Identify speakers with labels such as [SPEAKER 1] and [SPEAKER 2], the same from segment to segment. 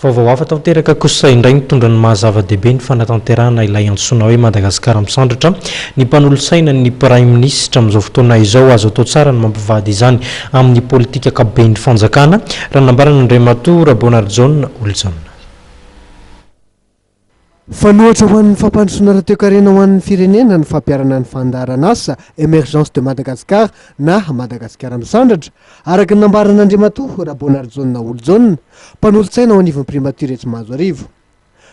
[SPEAKER 1] Vaovao hafa tanteraka kosa indray mitondra ny mahazava-dehibe ny fanatanterahana ilay antsoina hoe Madagasikara misandratra ny mpanolosaina ny Prime Ministre amin'izao fotoana izao azo atao tsara ny mampivady izany amin'ny politika ankapobeny fanjakana raha nambarana Andriamatoa Rabonard John Oljon.
[SPEAKER 2] Fanohatra ho an'ny fampandrosoana rahateo-karena ho an'ny firenena ny fampiarana ny fandaharana asa Emergence de Madagascar na Madagasikara misandratra araka ny nambaran'Andriamatoa Rabonard John Oljon mpanolotsaina ao anivon'ny primature etsy mahazo arivo.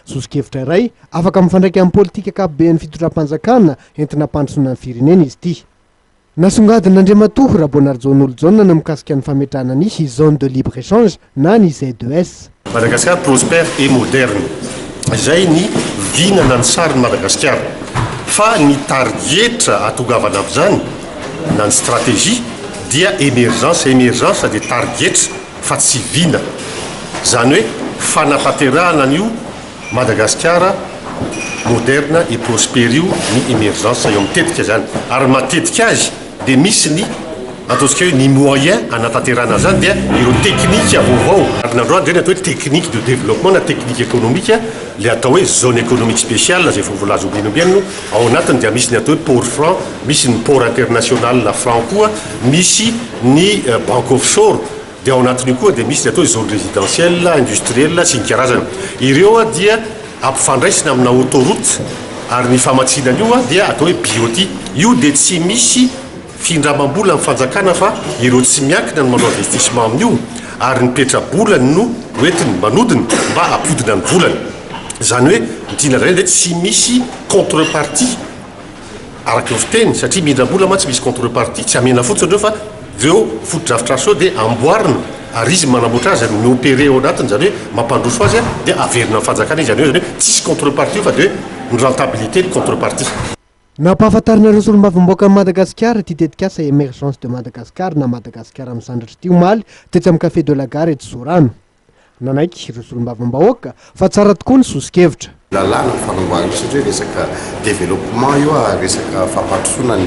[SPEAKER 2] Sosokevitra iray afaka mifandraika amin'ny politika ankapobeny fitondram-panjakana entina hampandrosoana ny firenena izy ity. Nasongadin'Andriamatoa Rabonard John Oljon no mikasika ny fametrahana ny zone de libre échange na ny Z2S.
[SPEAKER 3] Madagascar prospère et moderne. Zay ny vinana ny sariny Madagasikara fa ny targetra atongavana amin'izany na ny stratégie dia émergence dia targetra fa tsy vina zany hoe fanapaterahana an'io Madagasikara moderne et prospère io ny émergence eo mitetika zany ary matetika azy dia misy ny ataontsika hoe ny moyen anatanterahana zany dia ireo teknika vaovao ary nandroany zay ny atao hoe technique de développement na technique économique le atao hoe zone économique spéciale zay vovolazo ombenombeno ao anatiny dia misy ny atao hoe port franc, misy ny port international na franc koa, misy ny banque offshore dia ao anatiny koa dia misy ny atao hoe zone résidentielle industrielle sy ny karazany ireo dia ampifandraisina amina autoroute ary ny famatsinany io dia atao hoe BOT io dia tsy misy findramam-bola amin'ny fanjakana fa ireo tsy miankina ny manao investissement amin'io ary ny petra-bolany no hoentiny manodiny mba ampodina ny volany zany hoe midina zay dia tsy misy contrepartie araka eo fiteny satria mindram-bola ma tsy misy contrepartie tsy amena fotsiny reo fa ireo fotodrafitrasa sao dia amboarina ary izy manamboatra azy ary miopéré ao anatiny zany hoe mampandroso azy dia averina amin'ny fanjakana izy zany hoe tsisy contrepartie fa dia ny rentabilité ny contrepartie.
[SPEAKER 2] Nampahafantarinareo solombavamboaka ny Madagasikara ity tetikasa Emergence de Madagascar na Madagasikara misandratra ity omaly tetsy amin'ny café de la gare eto Sorano. Nanaiky ireo solombavambahoaka fa tsara tokoa ny sosokevitra.
[SPEAKER 4] Lalàna ny fanamboarana satria hoe resaka développement io resaka fampandrosoana ny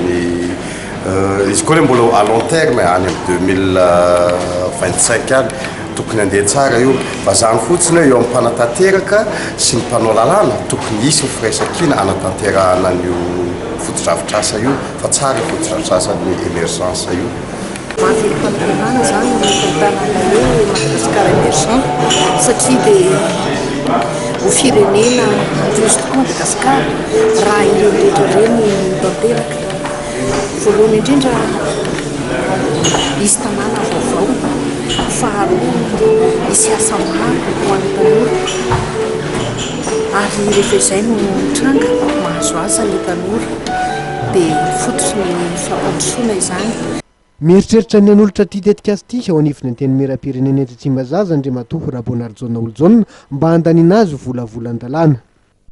[SPEAKER 4] izy koa mbola à long terme any amin'ny 2025 any tokony andeha tsara io fa zany fotsiny hoe eo amin'ny mpanatanteraka sy ny mpanao lalàna tokony hisy ny firaisan-kina anatanterahana an'io fotodrafitrasa io fa tsara fotodrafitrasa ny émergence io.
[SPEAKER 5] Mavely mpanatanana zany ny tantanana hoe Madagasikara émergent satria dia ho firenena androzy tokoa Madagasikara raha ireo rehetra reny tanteraka voalohany indrindra isy tanàna vaovao faharoa isy asa maro ho an'ny tanora ary rehefa izay no tranga mahazo asa ny tanora dia fototry ny fampandrosoana izany.
[SPEAKER 2] Mieritreritra ny anolotra ity tetikasa ity ao anivony ny teny miram-pirenena eto Tsimbazaza Andriamatoa Rabonard John Oljon mba handaniana azy volavolan-dalàna.